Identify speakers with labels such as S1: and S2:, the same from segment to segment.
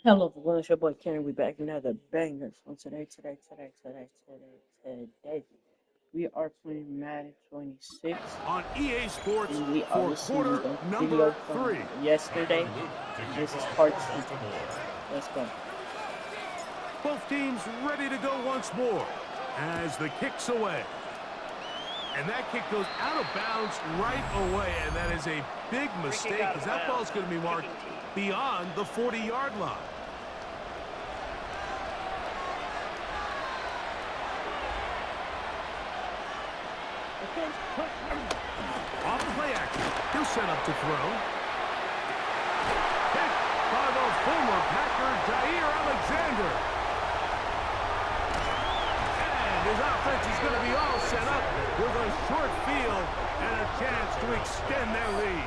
S1: Hello everyone, it's your boy Kenny. We back with another banger. So today, we are playing Madden 26.
S2: On EA Sports
S1: And we
S2: for
S1: obviously
S2: quarter
S1: the video
S2: number
S1: from
S2: 3.
S1: yesterday. This is part 2. Let's go.
S2: Both teams ready to go once more as the kick's away. And that kick goes out of bounds right away, and that is a big mistake because that ball's going to be marked beyond the 40-yard line. Off the play action. He'll set up to throw. Hit by the former Packer, Jair Alexander. And his offense is going to be all set up with a short field and a chance to extend their lead.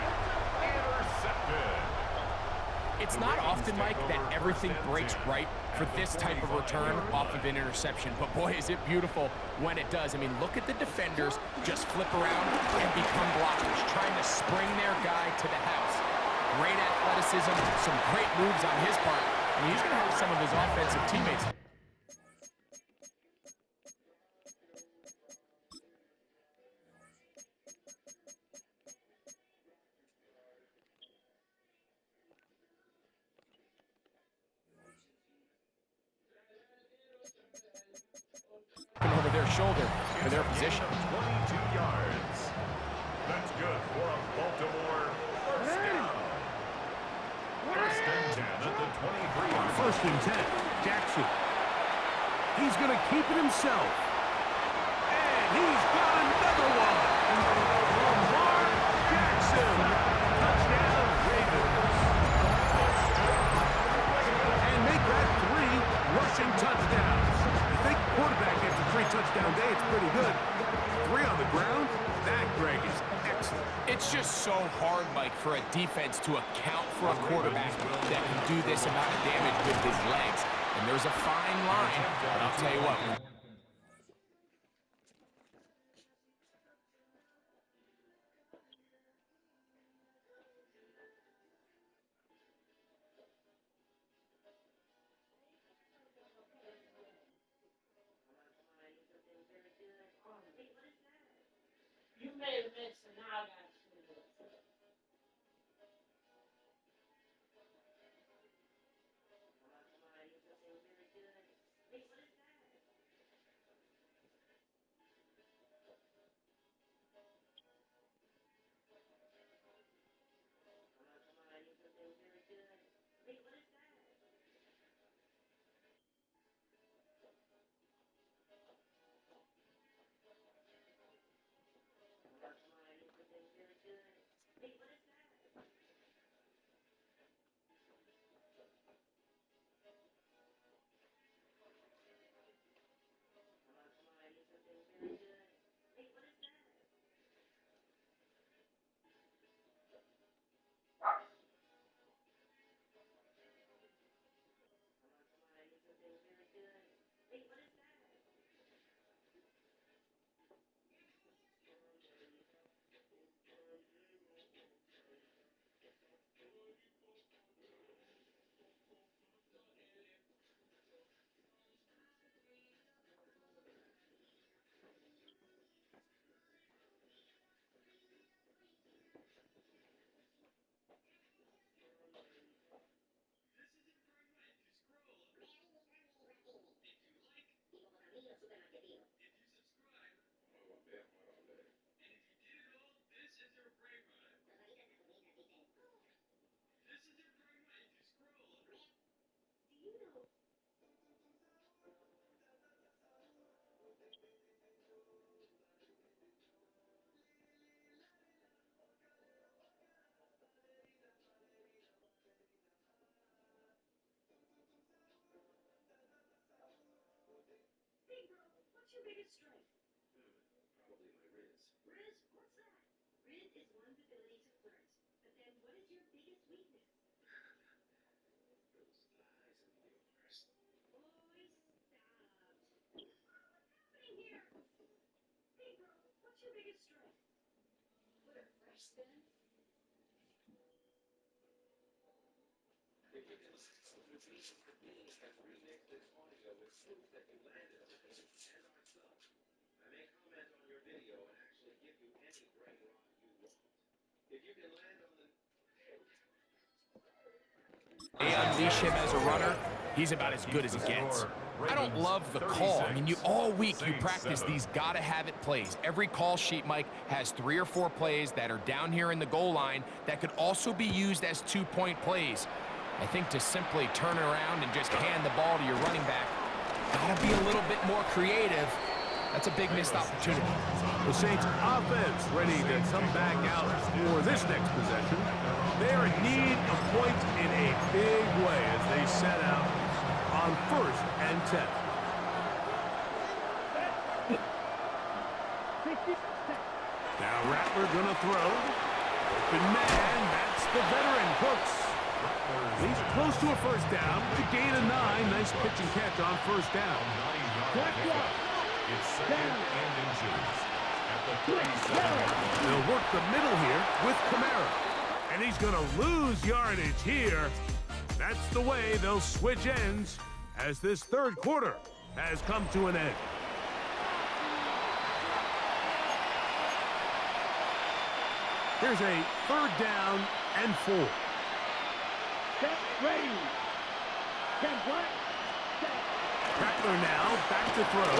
S3: It's not often, Mike, that everything breaks right for this type of return off of an interception. But, boy, is it beautiful when it does. I mean, look at the defenders just flip around and become blockers, trying to spring their guy to the house. Great athleticism, some great moves on his part. I mean, he's going to have some of his offensive teammates. Over their shoulder for their position.
S4: 22 yards. That's good for a Baltimore first down. First and 10 at the 23-yard.
S2: First and 10, Jackson. He's going to keep it himself. And he's got another one. Lamar Jackson. Touchdown, Ravens. And make that 3 rushing touchdowns. I think quarterback gets a 3-touchdown day. It's pretty good. 3 on the ground. That, Greg, is excellent.
S3: It's just so hard, Mike, for a defense to account for a quarterback that can do this amount of damage with his legs. And there's a fine line, but I'll tell you what.
S1: You made a mess and now I got to
S3: They unleash him as a runner, he's about as good as it gets. I don't love the call. I mean, all week you practice these gotta-have-it plays. Every call sheet, Mike, has 3 or 4 plays that are down here in the goal line that could also be used as 2-point plays. I think to simply turn it around and just hand the ball to your running back, gotta be a little bit more creative. That's a big missed opportunity.
S2: The Saints offense ready to come back out for this next possession. They are in need of points in a big way as they set out on 1st and 10. Now Rattler gonna throw. Open man, that's the veteran Cooks. He's close to a 1st down. The gain of 9. Nice pitch and catch on 1st down.
S4: It's 2nd and inches at the 37.
S2: They'll work the middle here with Kamara. And he's going to lose yardage here. That's the way they'll switch ends as this 3rd quarter has come to an end. Here's a 3rd down and 4.
S1: Set, ready. Get what?
S2: Rattler now back to throw.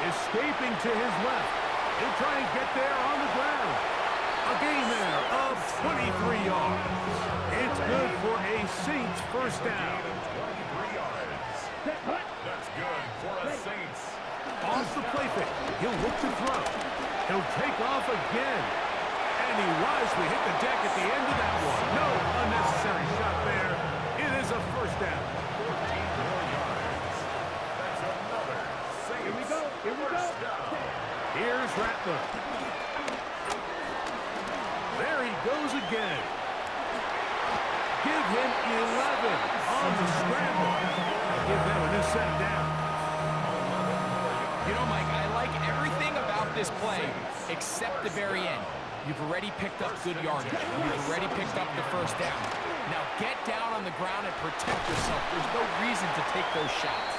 S2: Escaping to his left. He'll try and get there on the ground. A gain there of 23 yards. It's good for a Saints 1st down.
S4: 23 yards. That's good for a Saints.
S2: Off the play fake. He'll look to throw. He'll take off again. And he wisely hit the deck at the end of that one. No unnecessary shot there. It is a 1st down.
S4: 14 more yards. That's another Saints.
S1: Here we go.
S4: First down.
S2: Here's Rattler. There he goes again. Give him 11 on the scramble. I'll give them a new set of downs.
S3: You know, Mike, I like everything about this play except the very end. You've already picked up good yardage. You've already picked up the 1st down. Now get down on the ground and protect yourself. There's no reason to take those shots.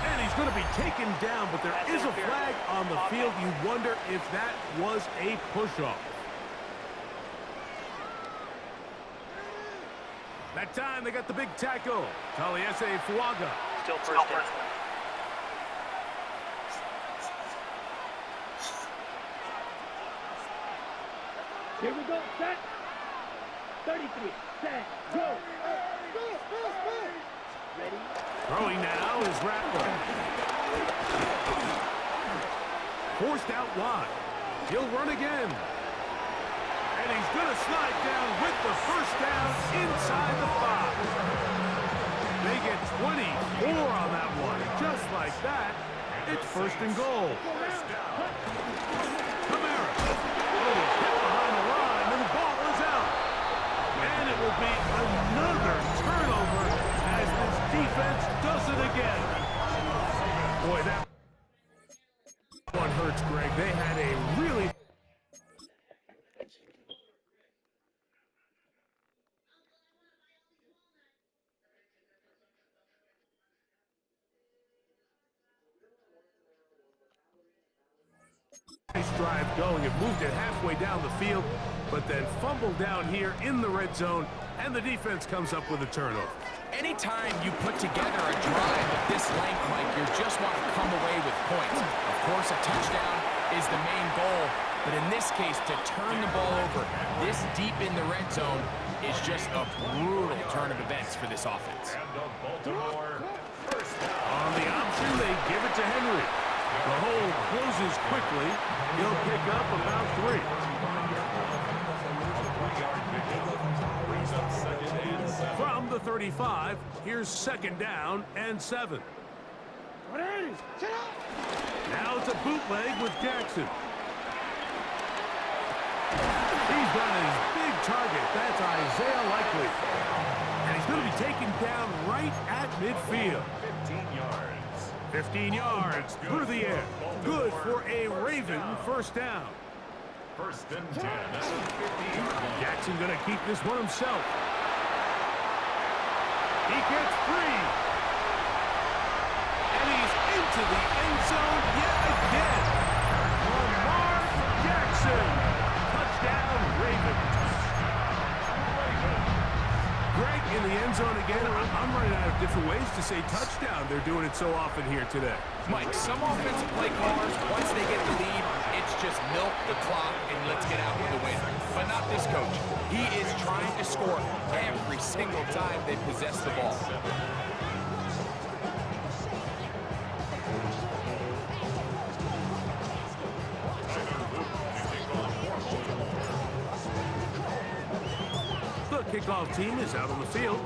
S2: And he's going to be taken down, but there is a flag on the field. You wonder if that was a push-off. That time they got the big tackle. Taliesin Fuaga.
S5: Still 1st down.
S1: Here we go. Set. 33. Set. Go. Ready.
S2: Throwing now is Rattler. Forced out wide. He'll run again. And he's going to slide down with the 1st down inside the 5. They get 24 on that one. Just like that, it's 1st and goal. Kamara. Oh, he's hit behind the line, and the ball is out. And it will be another turnover as this defense does it again. Boy, that one hurts, Greg. They had a really... nice drive going. It moved it halfway down the field, but then fumbled down here in the red zone, and the defense comes up with a turnover.
S3: Anytime you put together a drive of this length, Mike, you just want to come away with points. Of course, a touchdown is the main goal, but in this case, to turn the ball over this deep in the red zone is just a brutal turn of events for this offense.
S2: On the option, they give it to Henry. The hole closes quickly. He'll pick up about 3. From the 35, here's 2nd down and 7. Now it's a bootleg with Jackson. He's got his big target. That's Isaiah Likely. And he's going to be taken down right at midfield.
S4: 15 yards.
S2: 15 yards through the air. Good for a Raven 1st down.
S4: 1st and 10 at the 50-yard line.
S2: Jackson going to keep this one himself. He gets free. And he's into the end zone yet again. Lamar Jackson. Touchdown, Ravens. Greg in the end zone again. I'm running out of different ways to say touchdown. They're doing it so often here today.
S3: Mike, some offensive play callers, once they get the lead, it's just milk the clock and let's get out with a win. But not this coach. He is trying to score every single time they possess the ball.
S2: The kickoff team is out on the field,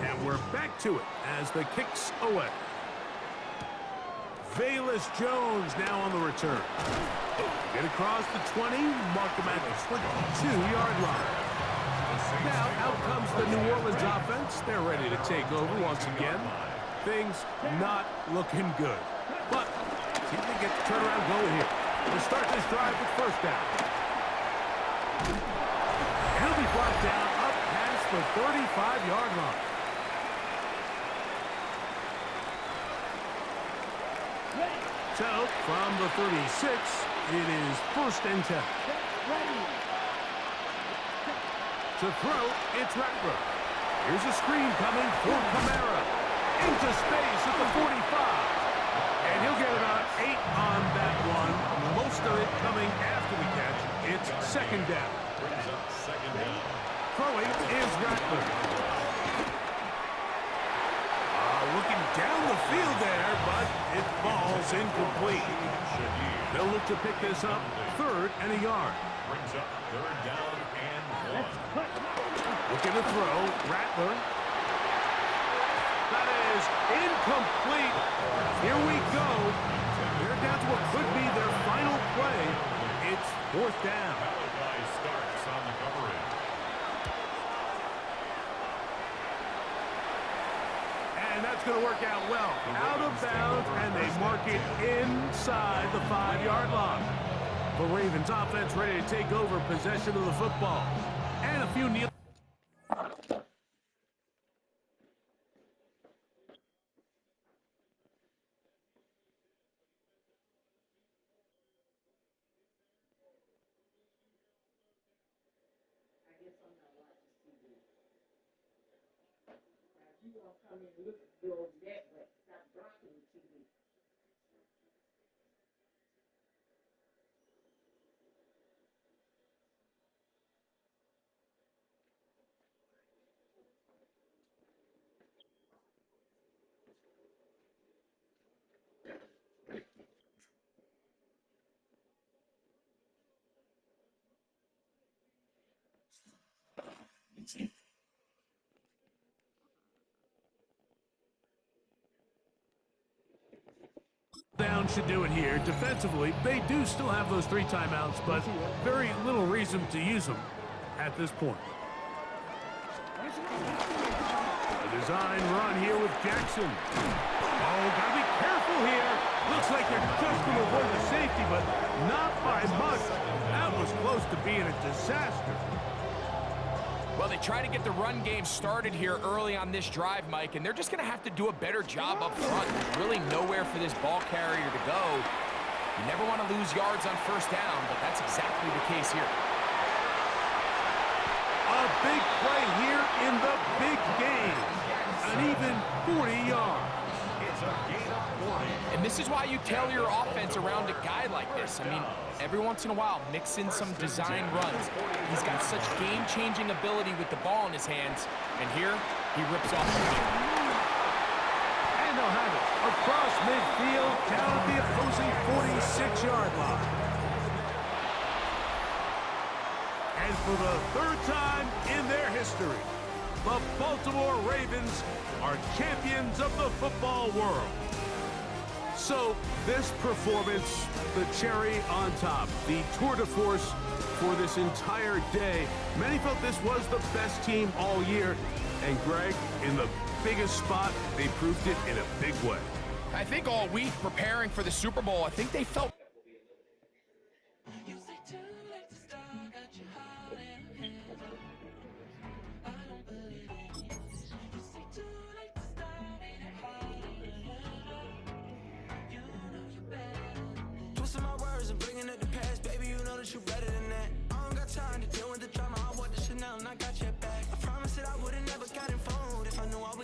S2: and we're back to it as the kick's away. Velus Jones now on the return. Get across the 20, mark him at the 22-yard line. Now out comes the New Orleans offense. They're ready to take over once again. Things not looking good. But see if they get the turnaround going here. We'll start this drive with first down. He'll be brought down up past the 35-yard line. So, from the 36, it is first and 10. To throw, it's Rattler. Here's a screen coming for Kamara. Into space at the 45. And he'll get about 8 on that one. Most of it coming after the catch. It's second down. Throwing is Rattler. Looking down the field there, but it falls incomplete. They'll look to pick this up, third and a yard.
S4: Brings up third down and 1.
S2: Looking to throw, Rattler. That is incomplete. Here we go. They're down to what could be their final play. It's fourth down.
S4: Malachi starts on the coverage.
S2: And that's going to work out well. Out of bounds, and they mark it inside the 5-yard line. The Ravens offense ready to take over possession of the football. And a few kneel.
S1: You gonna come in and look at the old that, but stop blocking the TV.
S2: Down should do it here. Defensively, they do still have those 3 timeouts, but very little reason to use them at this point. A design run here with Jackson. Oh, gotta be careful here. Looks like they're just going to avoid the safety, but not by much. That was close to being a disaster.
S3: Well, they try to get the run game started here early on this drive, Mike, and they're just going to have to do a better job up front. There's really nowhere for this ball carrier to go. You never want to lose yards on first down, but that's exactly the case here.
S2: A big play here in the big game. An even 40 yards.
S4: It's a gain of 40.
S3: And this is why you tailor your offense around a guy like this. I mean, every once in a while, mix in some design runs. He's got such game-changing ability with the ball in his hands. And here, he rips off the field.
S2: And they'll have it across midfield, down at the opposing 46-yard line. And for the 3rd time in their history, the Baltimore Ravens are champions of the football world. So this performance, the cherry on top, the tour de force for this entire day. Many felt this was the best team all year. And Greg, in the biggest spot, they proved it in a big way.
S3: I think all week preparing for the Super Bowl, I think they felt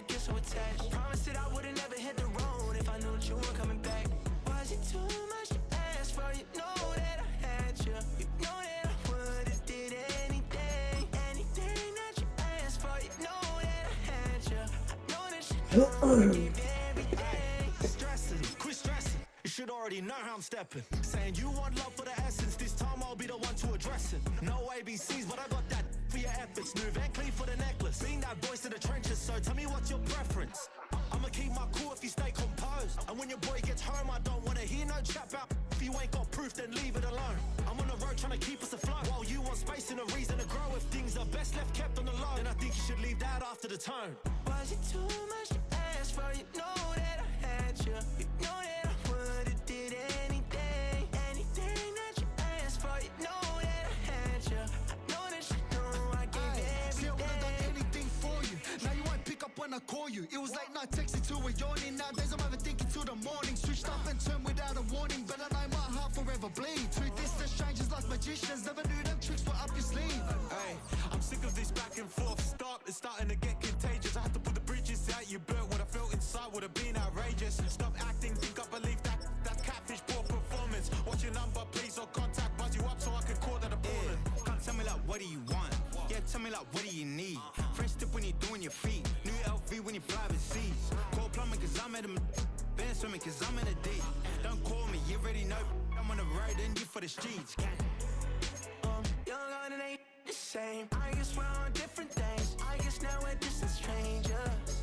S5: get so attached. Promised that I would've never hit the road if I knew that you were coming back. Was it too much to ask for? You know that I had you. You know that I would've did anything, anything that you asked for. You know that I had you. I know that you know I gave you everything.
S6: Stressing, quit stressing. You should already know how I'm stepping. Saying you want love for the essence. This time I'll be the one to address it. No ABCs, but I got that for your efforts. New Van Cleef for the necklace. Being that voice in the trenches, so tell me what's your preference. I'ma keep my cool if you stay composed. And when your boy gets home, I don't wanna hear no chat about. If you ain't got proof, then leave it alone. I'm on the road trying to keep us afloat. While you want space and a reason to grow. If things are best left kept on the low, then I think you should leave that after the tone.
S5: Was it too much to ask for? You know that I had you. You know that I would've did anything, anything that you asked for. You know that I had you. I know that you know I gave you
S6: See, I would've done
S5: everything.
S6: anything for you. Now you won't pick up when I call you. It was late night texting to a yawning. Nowadays I'm overthinking till the morning. Switched up and turned without a warning. But I know my heart forever bleed. Two distant strangers like magicians. Never knew them tricks were up your sleeve.
S7: Hey, I'm sick of this back and forth. Stop, it's starting to get contagious. I had to put the bridges out you built. What I felt inside would have been outrageous. Stop acting, think I believe that catfish poor performance. What's your number, please, or contact buzz you up so I can call that appalling.
S6: Come tell me like, what do you want? Yeah, tell me like, what do you need? French tip when you're doing your feet. New LV when you fly overseas. Call plumbing cause I'm at a been swimming cause I'm in a deep. Don't call me, you already know. I'm on the road and you for the streets.
S5: Young and it ain't the same. I guess we're on different things. I guess now we're distant strangers.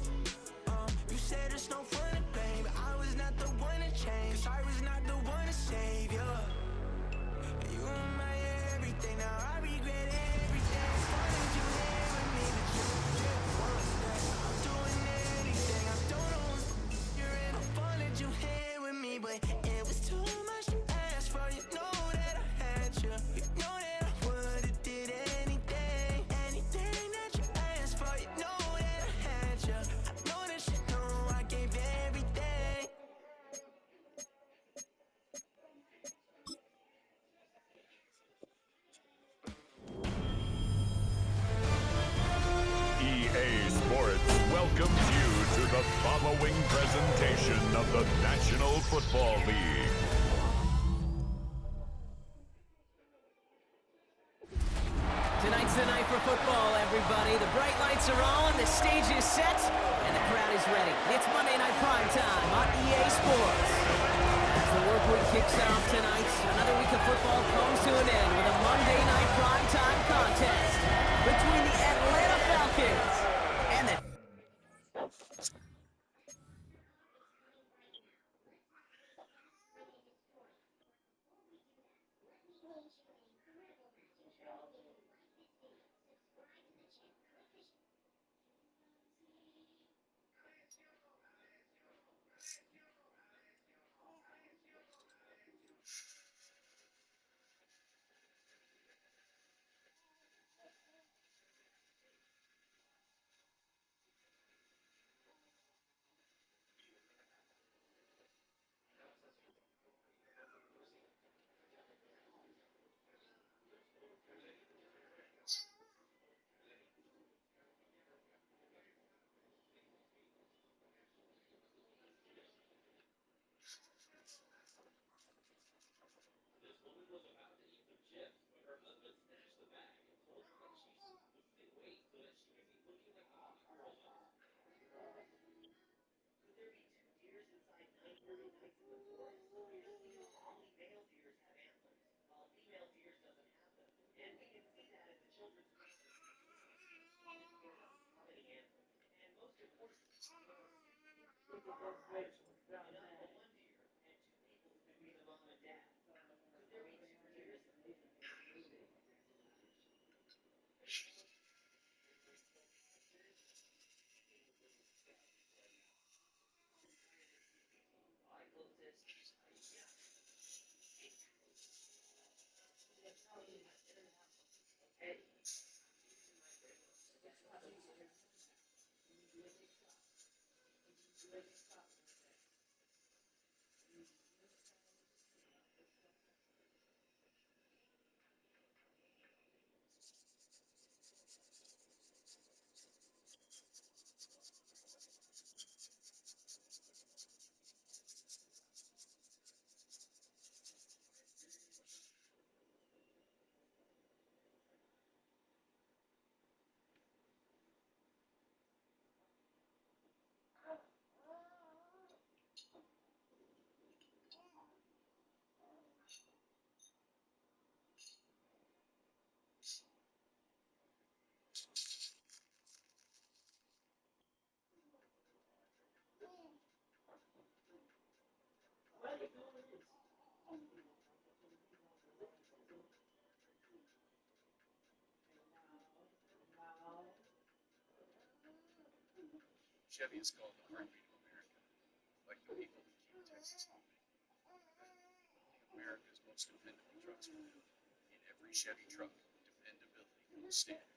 S5: You said it's no fun to blame, but I was not the one to change. 'Cause I was not the one to save you. You were my everything. Now I regret everything. Wanted you here with me, but you want that. I'm doing anything. I don't know what you're in. I wanted you here with me, but it was too much to ask for. You know that I had you. You know that I would've did anything, anything that you asked for. You know that I had you. I know that you know I gave you everything.
S4: EA Sports welcomes you to the following presentation of the National Football League.
S8: Tonight's the night for football, everybody. The bright lights are on, the stage is set, and the crowd is ready. It's Monday Night Prime Time on EA Sports. As the work week kicks off tonight, another week of football comes to an end with a Monday Night Prime Time contest between the Atlanta Falcons and the
S9: Chevy is called the heartbeat of America, like the people who keep Texas moving. America's most dependable trucks are built. In every Chevy truck, dependability comes standard.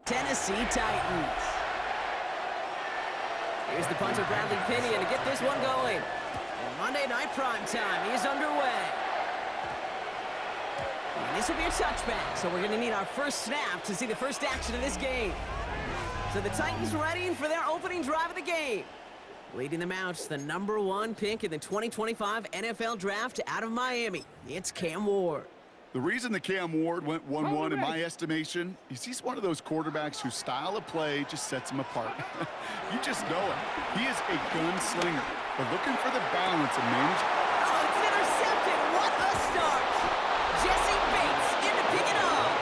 S8: Tennessee Titans. Here's the punter, Bradley Pinion, to get this one going. And Monday Night Prime Time is underway. And this will be a touchback, so we're going to need our first snap to see the first action of this game. So the Titans ready for their opening drive of the game. Leading them out, the #1 pick in the 2025 NFL Draft out of Miami. It's Cam Ward.
S10: The reason that Cam Ward went 1-1 in my estimation is he's one of those quarterbacks whose style of play just sets him apart. You just know it. He is a gunslinger, but looking for the balance and manage.
S8: Oh, it's intercepted. What a start. Jesse Bates in to pick it up.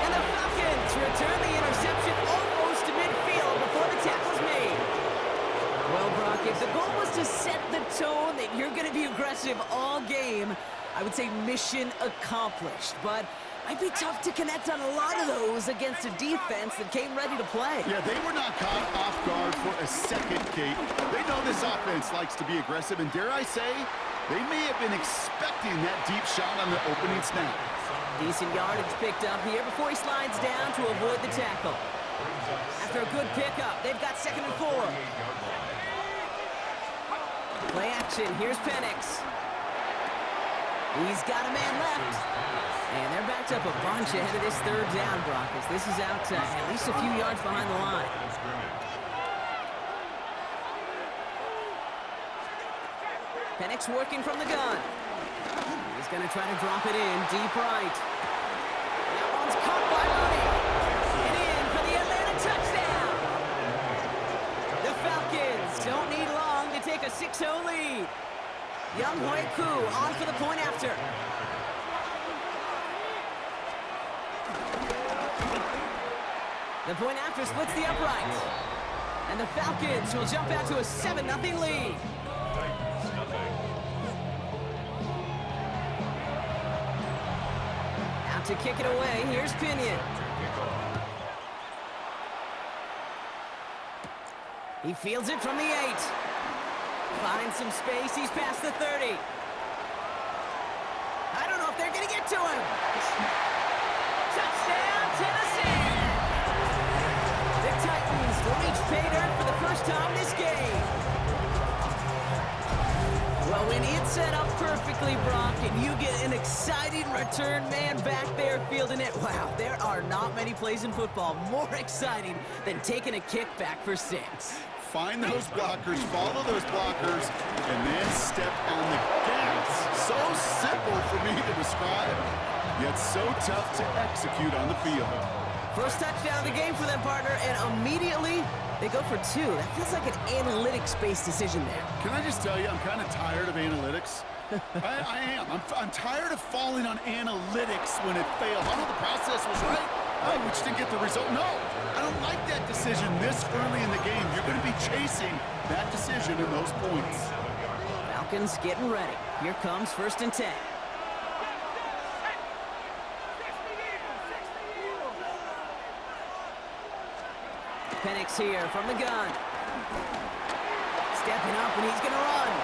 S8: And the Falcons return the interception almost to midfield before the tackle's made. Well, Brock, if the goal was to set the tone that you're going to be aggressive all game, I would say mission accomplished, but might be tough to connect on a lot of those against a defense that came ready to play.
S10: Yeah, they were not caught off guard for a second, Kate. They know this offense likes to be aggressive, and dare I say, they may have been expecting that deep shot on the opening snap.
S8: Decent yardage picked up here before he slides down to avoid the tackle. After a good pickup, they've got 2nd and 4. Play action, here's Penix. He's got a man left. And they're backed up a bunch ahead of this 3rd down, Broncos. This is out at least a few yards behind the line. Penix working from the gun. He's going to try to drop it in deep right. That one's caught by Mooney. And in for the Atlanta touchdown. The Falcons don't need long to take a 6-0 lead. Young Hoi Koo on for the point after. The point after splits the upright. And the Falcons will jump out to a 7-0 lead. Out to kick it away, here's Pinion. He fields it from the 8. Finds some space, he's past the 30. I don't know if they're gonna get to him. Touchdown, Tennessee! The Titans reach pay dirt for the first time this game. Well, when it's set up perfectly, Brock, and you get an exciting return man back there fielding it, wow, there are not many plays in football more exciting than taking a kick back for 6.
S10: Find those blockers, follow those blockers, and then step on the gas. So simple for me to describe, yet so tough to execute on the field.
S8: First touchdown of the game for them, partner, and immediately they go for 2. That feels like an analytics-based decision there.
S10: Can I just tell you, I'm kind of tired of analytics. I am. I'm tired of falling on analytics when it fails. I know the process was right. Oh, we just didn't get the result. No, I don't like that decision this early in the game. You're going to be chasing that decision in those points.
S8: Falcons getting ready. Here comes 1st and 10. Penix here from the gun. Stepping up, and he's going to run.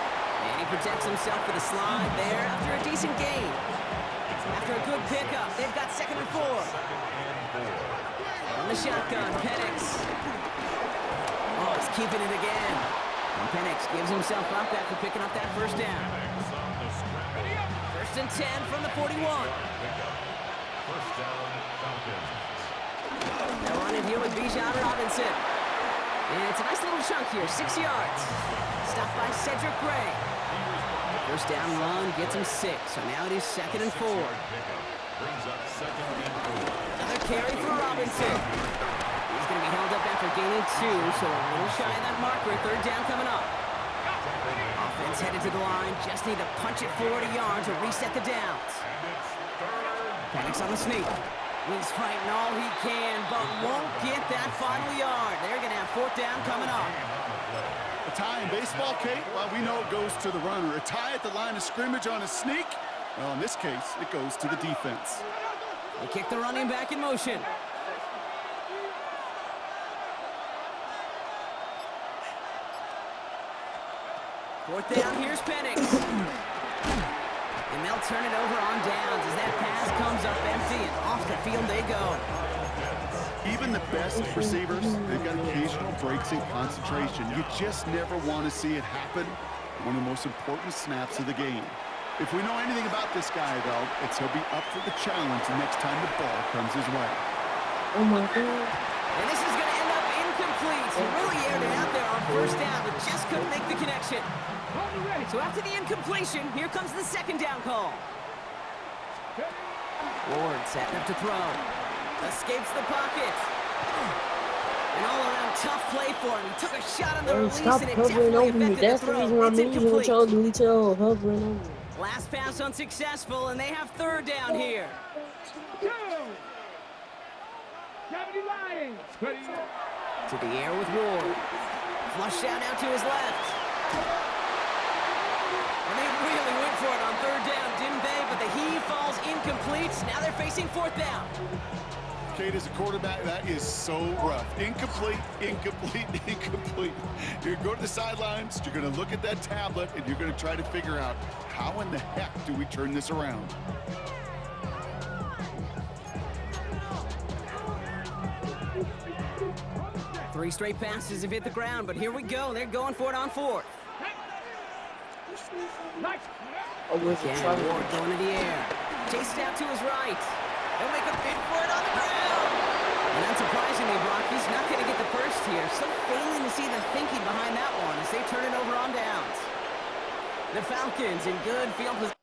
S8: And he protects himself with a slide there after a decent gain. After a good pickup, they've got 2nd and 4. the shotgun, Penix. Oh, he's keeping it again. And Penix gives himself up after picking up that first down. First and 10 from the 41.
S4: First down, Falcons.
S8: They're running here with Bijan Robinson. And it's a nice little chunk here, 6 yards. Stopped by Cedric Gray. First down run gets him 6, so now it is 2nd and 4.
S4: Brings up 2nd and 4.
S8: Another carry for Robinson. He's going to be held up after gaining 2, so a little shy of that marker. 3rd down coming up. Offense headed to the line, just need to punch it 40 yards or reset the downs. Penix on the sneak. He's fighting all he can, but won't get that final yard. They're going to have 4th down coming up.
S10: A tie in baseball, Kate, well, we know it goes to the runner. A tie at the line of scrimmage on a sneak, well, in this case, it goes to the defense.
S8: They kick the running back in motion. Fourth down, here's Penix. And they'll turn it over on downs as that pass comes up empty, and off the field they go.
S10: Even the best receivers, they've got occasional breaks in concentration. You just never want to see it happen. One of the most important snaps of the game. If we know anything about this guy, though, it's he'll be up for the challenge next time the ball comes his way.
S1: Oh my God.
S8: And this is going to end up incomplete. He really aired it out there on first down, but just couldn't make the connection. So after the incompletion, here comes the 2nd down call. Ward setting up to throw. Escapes the pocket. An all-around tough play for him. He took a shot on the release,
S1: Stop
S8: and it
S1: hovering
S8: definitely
S1: over me.
S8: affected the
S1: That's the
S8: throw.
S1: reason why I'm
S8: It's
S1: losing what
S8: incomplete.
S1: y'all do. Y'all hovering over me.
S8: Last pass unsuccessful, and they have 3rd down here. To the air with Ward. Flushed out now to his left. And they really went for it on 3rd down, didn't they? But the heave falls incomplete. Now they're facing 4th down.
S10: Kate, as a quarterback, that is so rough. Incomplete, incomplete, incomplete. You're going to go to the sidelines, you're going to look at that tablet, and you're going to try to figure out how in the heck do we turn this around?
S8: Three straight passes have hit the ground, but here we go. They're going for it on 4th. Again, Ward going to the air. Chased out to his right. They'll make a bid for it on the ground. And unsurprisingly, Brock, he's not going to get the first here. So failing to see the thinking behind that one as they turn it over on downs. The Falcons in good field position.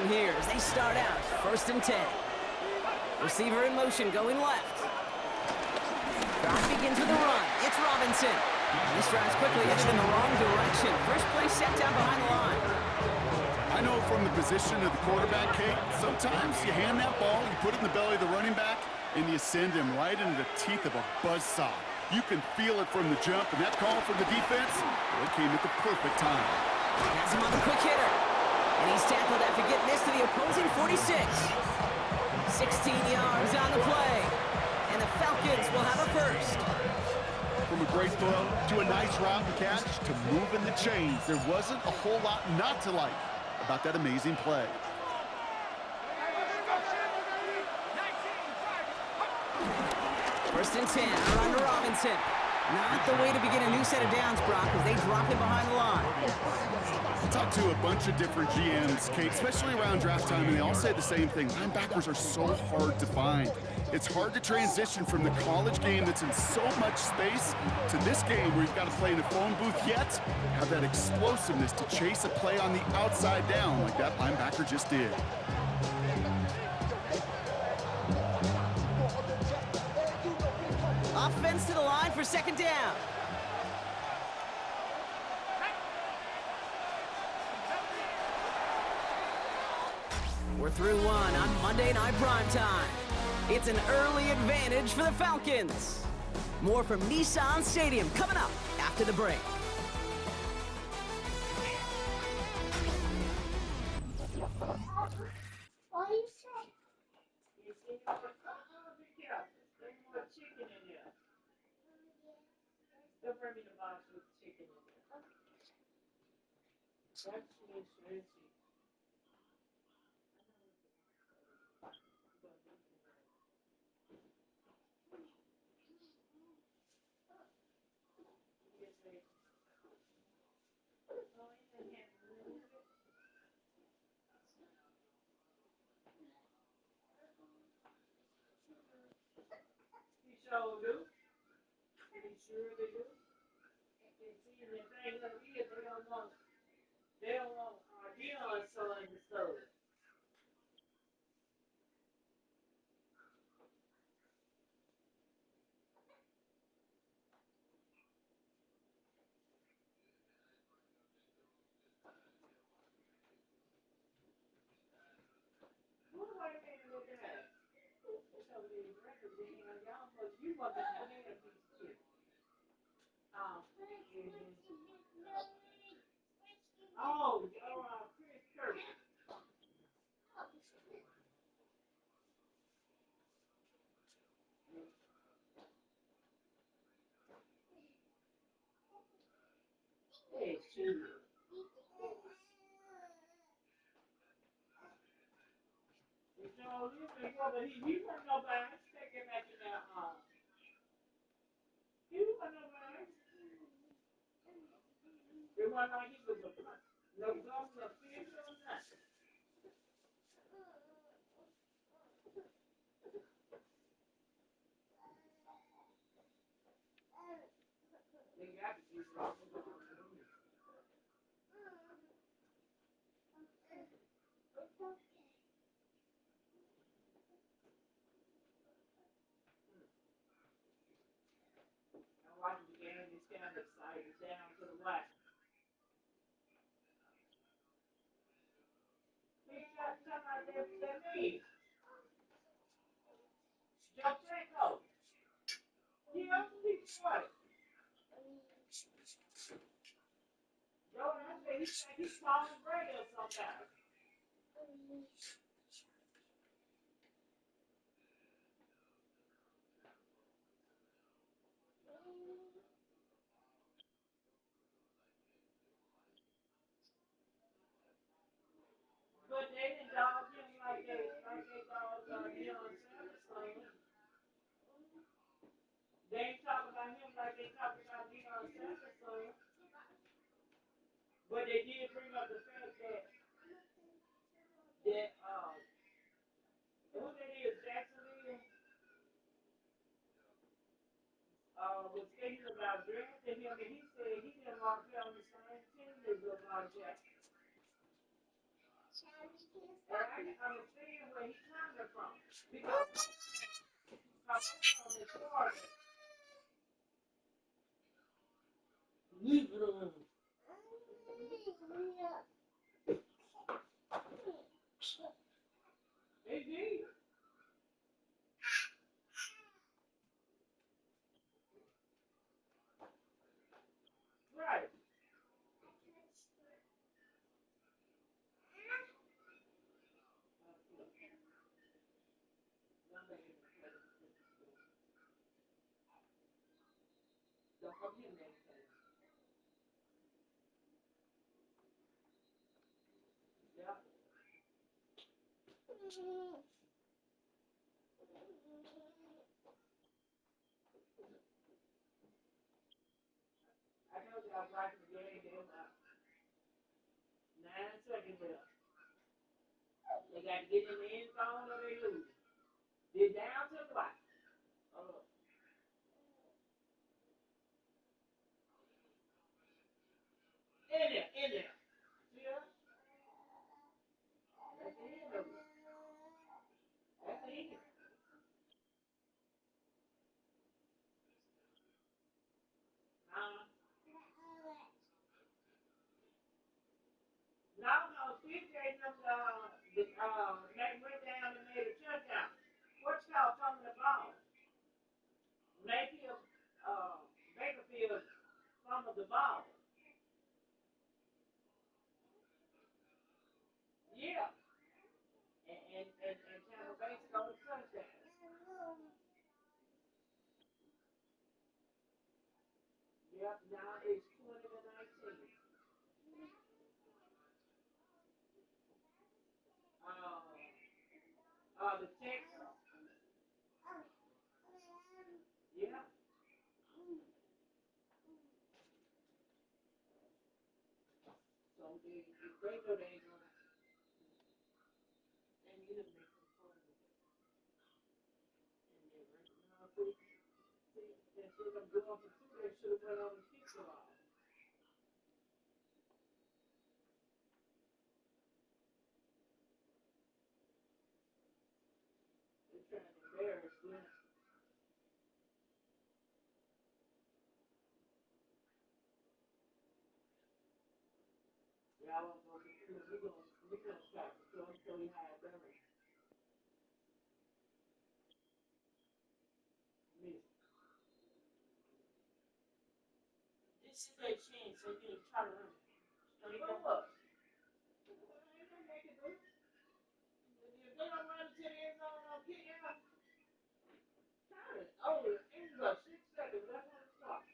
S8: Here as they start out, 1st and 10. Receiver in motion, going left. Drive begins with a run. It's Robinson. This drive's quickly headed in the wrong direction. First play set down behind the line.
S10: I know from the position of the quarterback, Kate, sometimes you hand that ball, you put it in the belly of the running back, and you send him right into the teeth of a buzzsaw. You can feel it from the jump, and that call from the defense, well, it came at the perfect time.
S8: Has him on the quick hitter. And he's tackled after getting this to the opposing 46. 16 yards on the play. And the Falcons will have a first.
S10: From a great throw to a nice route and catch to moving the chains, there wasn't a whole lot not to like about that amazing play.
S8: First and 10, run to Robinson. Not the way to begin a new set of downs, Brock, as they drop him behind the line.
S10: I talked to a bunch of different GMs, Kate, especially around draft time, and they all say the same thing. Linebackers are so hard to find. It's hard to transition from the college game that's in so much space to this game where you've got to play in a phone booth, yet have that explosiveness to chase a play on the outside down like that linebacker just did.
S8: Offense to the line for 2nd down. We're through one on Monday Night Primetime. It's an early advantage for the Falcons. More from Nissan Stadium coming up after the break.
S1: Don't bring me the box with chicken. So do. They sure they do. They see the thing that we get, they don't want Dion selling the stuff. Who do I think look at that? So the records in here, y'all, but you want to have a piece too. Chris Kirk. Hey, shoot. So, he wasn't nobody. Take him back in there, he wasn't nobody. It wasn't like he was no government official or nothing. They got to be wrong. I'm watching the game, it's kind of excited down to the left. He got somebody that me. Joe Franco. He owns Detroit. Joe, I say he's calling Brady or something. But they didn't dog him like they dogged Deion Sanders. They ain't talking about him like they talking about Deion Sanders. But they did bring up the fact that who that is, Jacksonville, was thinking about drafting him, and he said he didn't want to play on the same team as Lamar Jackson. And I can understand where he's coming from because my son is Florida. Leave it alone. They did. Right. Don't come here, man. Yeah. I know that I was watching the game. There's 9 seconds left. They got to get in the end zone or they lose. They're down to the wire. Uh, in there. See her? That's the end of it. That's the end. Uh, no, CJ them, they went down and made a touchdown. What's y'all talking about? Mayfield, Bakerfield fumbled the ball. Yeah. And Tampa Bay scored a touchdown. Yep, now it's 20 to 19. The Texans. Yeah. So they know they ain't gonna. And you didn't make them fun with it. And they were, you know, see, instead of going for two, they should have went on and kicked it off. They're trying to embarrass them. Y'all won't go for two. We're gonna start to throw until we hire better. Miss. This is their chance. They need to try to run. Straight up. Ain't gonna make it good. If they don't run to the end zone on kick out, time is over. It's about 6 seconds. That's when it starts.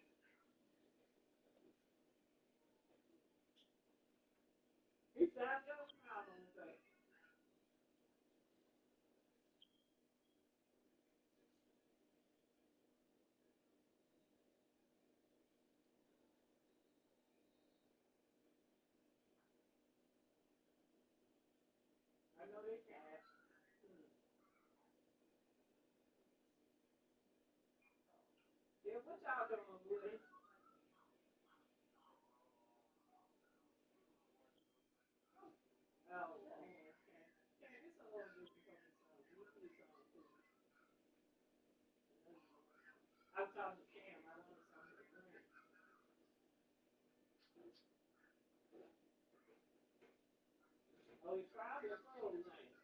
S1: He's trying to go around on the thing. I know they can't. Yeah, what y'all doing, Woody? Oh, okay. Yeah, this a little different from this song. You see song too. I'm talking to Cam. I wanted something to drink. Oh, he's probably a cold night.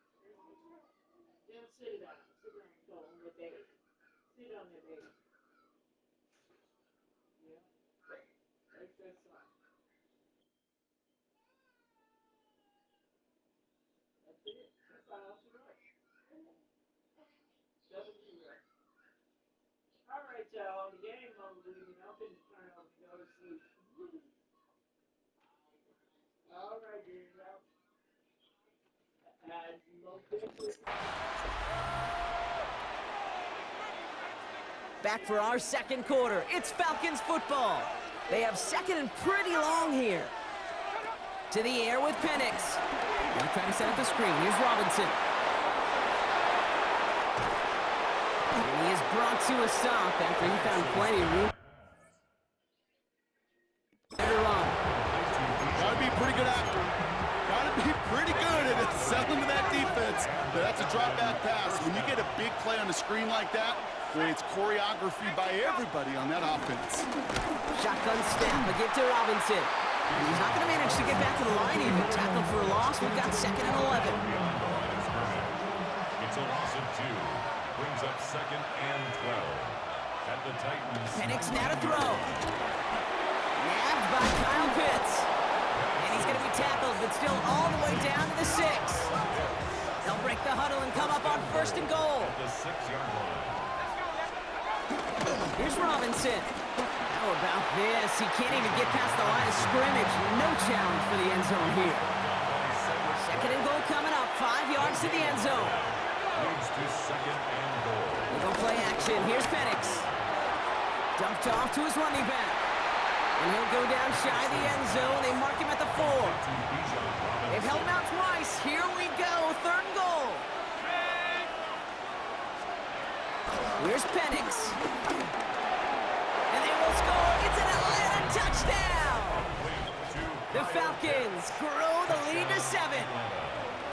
S1: Just sit down. Sit down and go on the bed. Sit on the bed. Yeah. Take that song. That's it. That's all she wrote. W. All right, y'all. The game over. I'm finna turn over and go to sleep. All right, dear. Y'all.
S8: Back for our second quarter. It's Falcons football. They have second and pretty long here. To the air with Penix. Now trying to set up the screen. Here's Robinson. And he is brought to a stop after he found plenty of room.
S10: Gotta be a pretty good actor. Gotta be pretty good at selling to that defense. But that's a drop back pass. When you get a big play on the screen like that, it's choreography by everybody on that offense.
S8: Shotgun snap, a give to Robinson. And he's not going to manage to get back to the line even. Tackled for a loss. We've got 2nd and 11.
S4: It's a loss of 2. Brings up 2nd and 12. At the Titans.
S8: Penix now to throw. Nabbed by Kyle Pitts. And he's going to be tackled, but still all the way down to the 6. They'll break the huddle and come up on 1st and goal.
S4: At the 6-yard line.
S8: Here's Robinson. How about this? He can't even get past the line of scrimmage. No challenge for the end zone here. 2nd and goal coming up. 5 yards to the end zone.
S4: Leads to 2nd and goal.
S8: They go play action. Here's Penix. Dumped off to his running back. And he'll go down shy of the end zone. They mark him at the 4. They've held him out twice. Here we go. 3rd and goal. Here's Penix. And they will score. It's an Atlanta touchdown. The Falcons grow the lead to 7.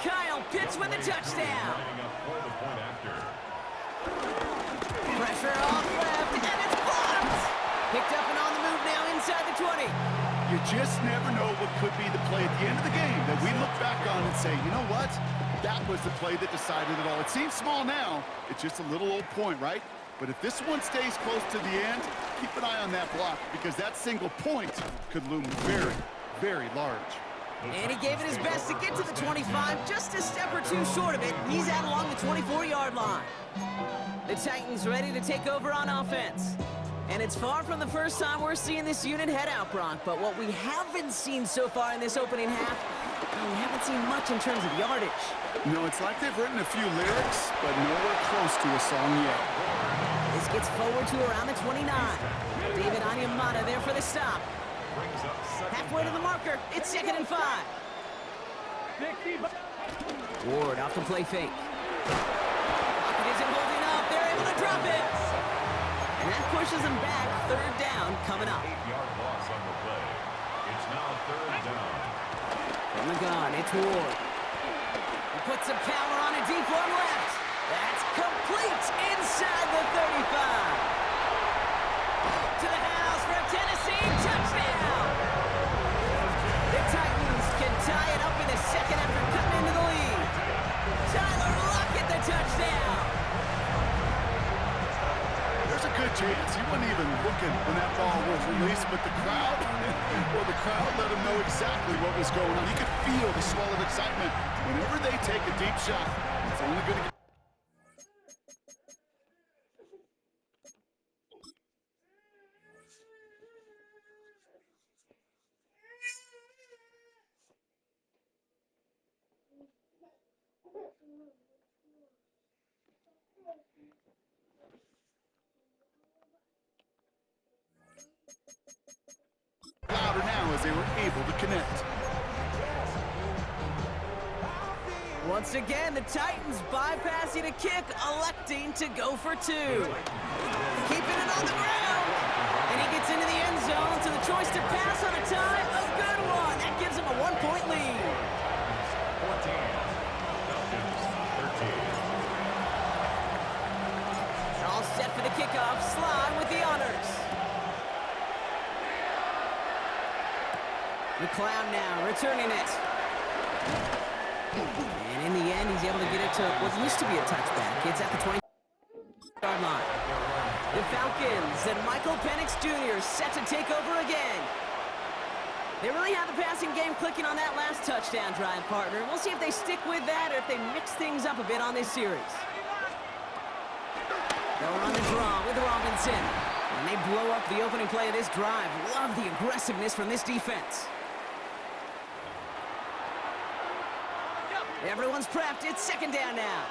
S8: Kyle Pitts with a touchdown. Pressure off left, and it's blocked. Picked up and on the move now inside the 20.
S10: You just never know what could be the play at the end of the game that we look back on and say, you know what? That was the play that decided it all. It seems small now. It's just a little old point, right? But if this one stays close to the end, keep an eye on that block because that single point could loom very, very large.
S8: And he gave it his best to get to the 25, just a step or two short of it. He's out along the 24-yard line. The Titans ready to take over on offense. And it's far from the first time we're seeing this unit head out, Brock. But what we haven't seen so far in this opening half we haven't seen much in terms of yardage.
S10: No, it's like they've written a few lyrics, but nowhere close to a song yet.
S8: This gets forward to around the 29. David Onyemata there for the stop. Halfway to the marker. It's 2nd and 5. Ward off the play fake. Pocket isn't holding up. They're able to drop it. And that pushes them back. 3rd down coming up.
S4: 8-yard loss on the play. It's now 3rd down.
S8: From the gun, it's Ward. He puts some power on a deep one left. That's complete inside the 35. To the house for a Tennessee touchdown. The Titans can tie it up in the 2nd after cutting into the lead. Tyler Lockett the touchdown.
S10: There's a good chance he wasn't even looking when that ball was released, but the crowd, well, the crowd let him know exactly what was going on. You could feel the swell of excitement. Whenever they take a deep shot, it's only going to get... louder now as they were able to connect.
S8: Once again, the Titans bypassing a kick, electing to go for 2. Keeping it on the ground. And he gets into the end zone, so the choice to pass on a tie, a good one. That gives him a 1-point lead.
S4: 14. Falcons 13.
S8: All set for the kickoff. Slide with the honors. McLeod now returning it. And in the end, he's able to get it to what used to be a touchback. It's at the 20-yard line. The Falcons and Michael Penix Jr. set to take over again. They really have the passing game clicking on that last touchdown drive, partner. We'll see if they stick with that or if they mix things up a bit on this series. They'll run the draw with Robinson. And they blow up the opening play of this drive. Love the aggressiveness from this defense. Everyone's prepped. It's 2nd down now.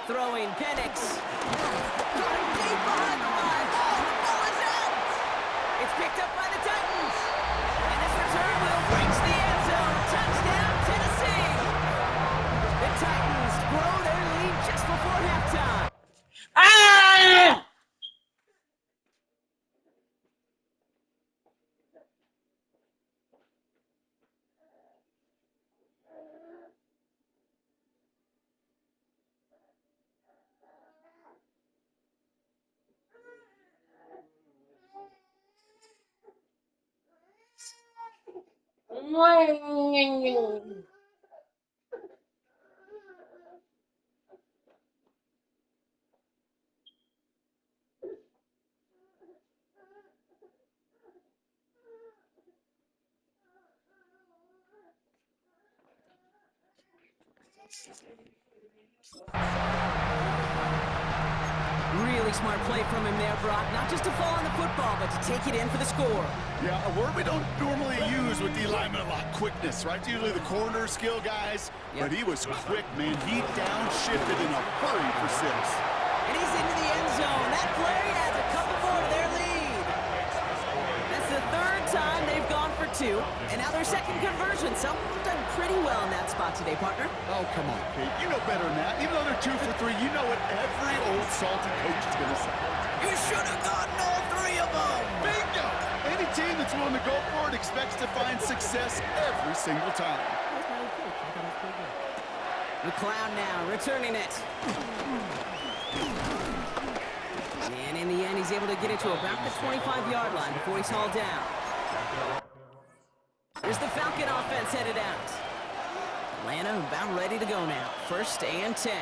S8: Throwing Penix. Got him deep behind the line. Oh, the ball is out. It's picked up by the Titans. And this return will reach the end zone. Touchdown, Tennessee. The Titans grow their lead just before halftime. Ah! Really smart play from him there, Brock. Not just to fall on the football, but to take it in for the score.
S10: Yeah, a word we don't normally use with D linemen a lot, quickness, right? Usually the corner skill guys, but he was quick, man. He downshifted in a hurry for 6.
S8: And he's into the end zone. That play adds a couple more to their lead. That's the 3rd time they've gone for 2, and now their 2nd conversion. So we've done pretty well in that spot today, partner.
S10: Oh, come on, Pete. You know better than that. Even though they're 2 for 3, you know what every old salty coach is going to say.
S8: You should have gotten all 3 of them.
S10: Bingo! Any team that's willing to go for it expects to find success every single time.
S8: McLeod now returning it. And in the end, he's able to get it to about the 25-yard line before he's hauled down. There's the Falcon offense headed out. Atlanta about ready to go now. 1st and 10.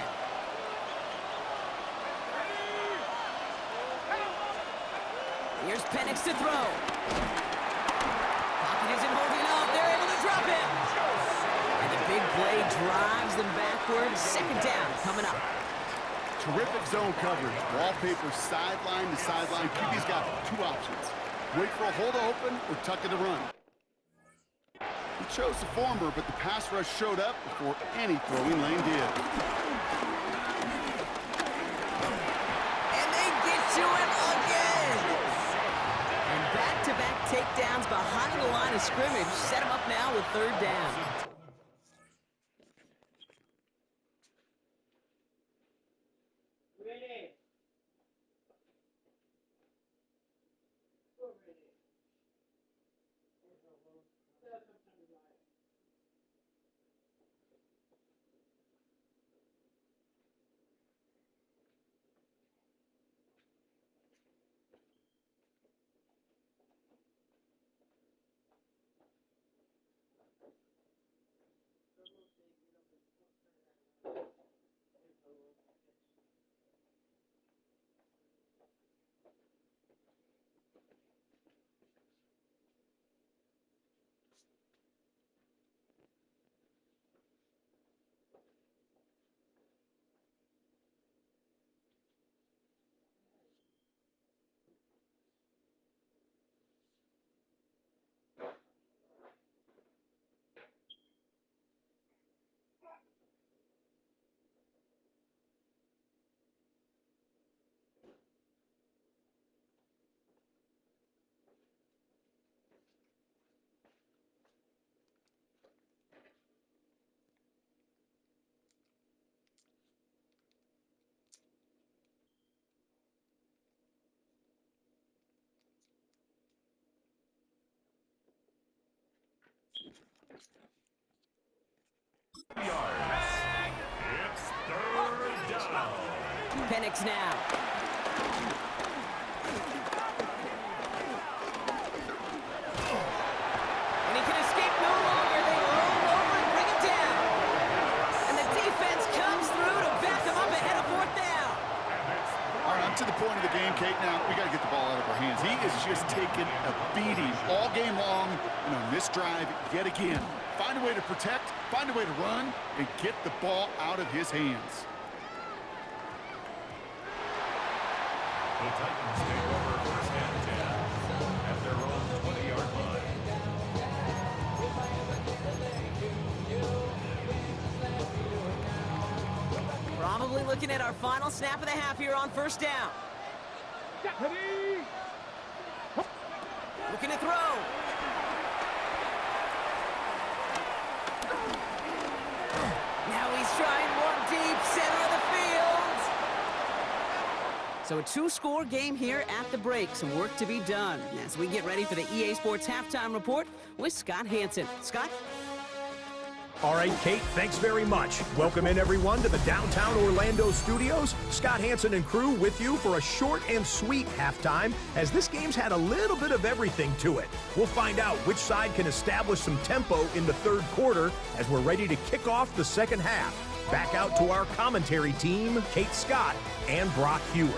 S8: Here's Penix to throw. Pocket isn't holding up. They're able to drop it. And the big play drives them backwards. 2nd down coming up.
S10: Terrific zone coverage. Wallpaper sideline to sideline. QB's got 2 options. Wait for a hole to open or tuck it to run. He chose the former, but the pass rush showed up before any throwing lane did.
S8: And they get to him again. And back-to-back takedowns behind the line of scrimmage set him up now with third down.
S1: Ready.
S4: It's third down.
S8: Penix now. And he can escape no longer. They roll over and bring him down. And the defense comes through to back him up ahead of fourth down.
S10: All right, I'm to the point of the game, Kate. Now, we got to get the ball out of our hands. He is just taking a beating all game long. And on this drive, yet again, find a way to protect, find a way to run, and get the ball out of his hands.
S4: The Titans take over first and 10 at their own 20-yard line.
S8: Probably looking at our final snap of the half here on first down. Looking to throw. Now he's trying one deep, center of the field. So a two-score game here at the break. Some work to be done as we get ready for the EA Sports Halftime Report with Scott Hanson. Scott?
S11: All right, Kate, thanks very much. Welcome in, everyone, to the downtown Orlando studios. Scott Hanson and crew with you for a short and sweet halftime, as this game's had a little bit of everything to it. We'll find out which side can establish some tempo in the third quarter as we're ready to kick off the second half. Back out to our commentary team, Kate Scott and Brock Hewer.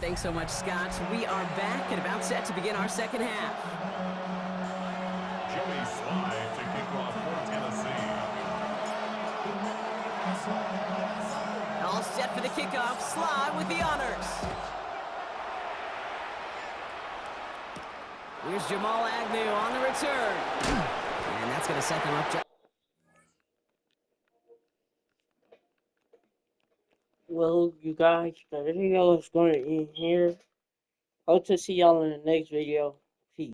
S8: Thanks so much, Scott. We are back and about set to begin our second half.
S4: Joey Slye to kick off for Tennessee.
S8: All set for the kickoff. Slye with the honors. Here's Jamal Agnew on the return. And that's going to set them up.
S12: Well, you guys, the video is going to end here. Hope to see y'all in the next video.